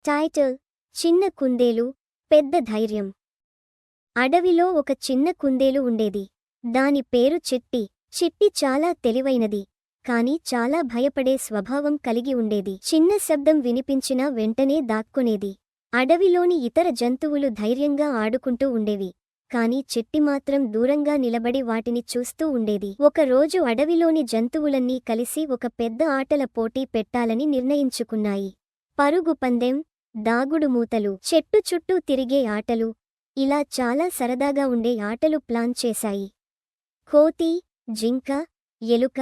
Title: చిన్న కుందేలు పెద్ద ధైర్యం. అడవిలో ఒక చిన్న కుందేలు ఉండేది. దాని పేరు చిట్టి. చిట్టి చాలా తెలివైనది, కాని చాలా భయపడే స్వభావం కలిగి ఉండేది. చిన్న శబ్దం వినిపించినా వెంటనే దాక్కునేది. అడవిలోని ఇతర జంతువులు ధైర్యంగా ఆడుకుంటూ ఉండేవి, కాని చిట్టి మాత్రం దూరంగా నిలబడి వాటిని చూస్తూ ఉండేది. ఒకరోజు అడవిలోని జంతువులన్నీ కలిసి ఒక పెద్ద ఆటల పోటీ పెట్టాలని నిర్ణయించుకున్నాయి. పరుగు పందెం, దాగుడుమూతలు, చెట్టు చుట్టూ తిరిగే ఆటలు, ఇలా చాలా సరదాగా ఉండే ఆటలు ప్లాన్ చేశాయి. కోతి, జింక, ఎలుక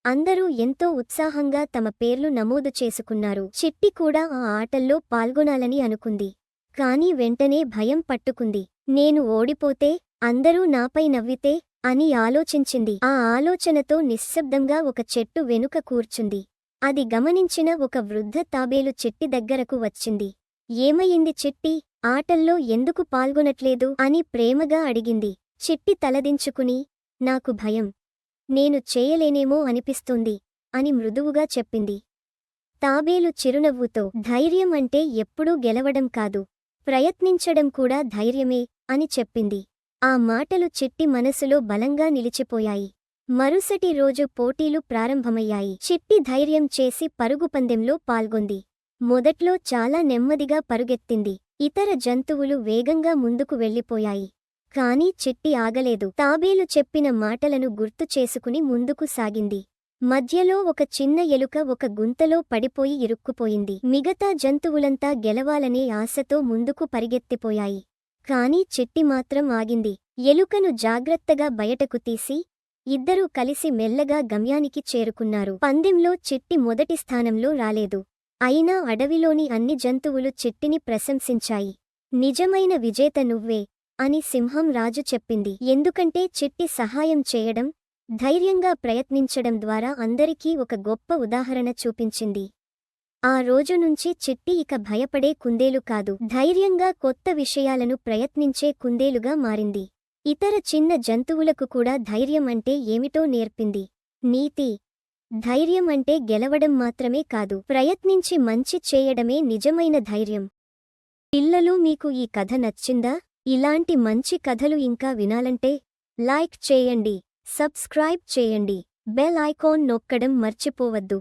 అందరూ ఎంతో ఉత్సాహంగా తమ పేర్లు నమోదు చేసుకున్నారు. చిట్టి కూడా ఆ ఆటల్లో పాల్గొనాలని అనుకుంది. కాని వెంటనే భయం పట్టుకుంది. నేను ఓడిపోతే, అందరూ నాపై నవ్వితే అని ఆలోచించింది. ఆ ఆలోచనతో నిశ్శబ్దంగా ఒక చెట్టు వెనుక కూర్చుంది. అది గమనించిన ఒక వృద్ధ తాబేలు చిట్టి దగ్గరకు వచ్చింది. ఏమయింది చిట్టి, ఆటల్లో ఎందుకు పాల్గొనట్లేదు అని ప్రేమగా అడిగింది. చిట్టి తలదించుకుని, నాకు భయం, నేను చేయలేనేమో అనిపిస్తుంది అని మృదువుగా చెప్పింది. తాబేలు చిరునవ్వుతో, ధైర్యం అంటే ఎప్పుడూ గెలవడం కాదు, ప్రయత్నించడం కూడా ధైర్యమే అని చెప్పింది. ఆ మాటలు చిట్టి మనసులో బలంగా నిలిచిపోయాయి. మరుసటి రోజు పోటీలు ప్రారంభమయ్యాయి. చిట్టి ధైర్యం చేసి పరుగుపందెంలో పాల్గొంది. మొదట్లో చాలా నెమ్మదిగా పరుగెత్తింది. ఇతర జంతువులు వేగంగా ముందుకు వెళ్ళిపోయాయి. కాని చిట్టి ఆగలేదు. తాబేలు చెప్పిన మాటలను గుర్తు చేసుకుని ముందుకు సాగింది. మధ్యలో ఒక చిన్న ఎలుక ఒక గుంతలో పడిపోయి ఇరుక్కుపోయింది. మిగతా జంతువులంతా గెలవాలనే ఆశతో ముందుకు పరిగెత్తిపోయాయి. కాని చిట్టి మాత్రం ఆగింది. ఎలుకను జాగ్రత్తగా బయటకు తీసి ఇద్దరూ కలిసి మెల్లగా గమ్యానికి చేరుకున్నారు. పందెంలో చిట్టి మొదటి స్థానంలో రాలేదు. అయినా అడవిలోని అన్ని జంతువులు చిట్టిని ప్రశంసించాయి. నిజమైన విజేత నువ్వే అని సింహం రాజు చెప్పింది. ఎందుకంటే చిట్టి సహాయం చేయడం, ధైర్యంగా ప్రయత్నించడం ద్వారా అందరికీ ఒక గొప్ప ఉదాహరణ చూపించింది. ఆ రోజు నుంచి చిట్టి ఇక భయపడే కుందేలు కాదు, ధైర్యంగా కొత్త విషయాలను ప్రయత్నించే కుందేలుగా మారింది. ఇతర చిన్న జంతువులకు కూడా ధైర్యం అంటే ఏమిటో నేర్పింది. నీతి: ధైర్యం అంటే గెలవడం మాత్రమే కాదు, ప్రయత్నించి మంచి చేయడమే నిజమైన ధైర్యం. పిల్లలు, మీకు ఈ కథ నచ్చిందా? ఇలాంటి మంచి కథలు ఇంకా వినాలంటే లైక్ చేయండి, సబ్స్క్రైబ్ చేయండి, బెల్ ఐకాన్ నొక్కడం మర్చిపోవద్దు.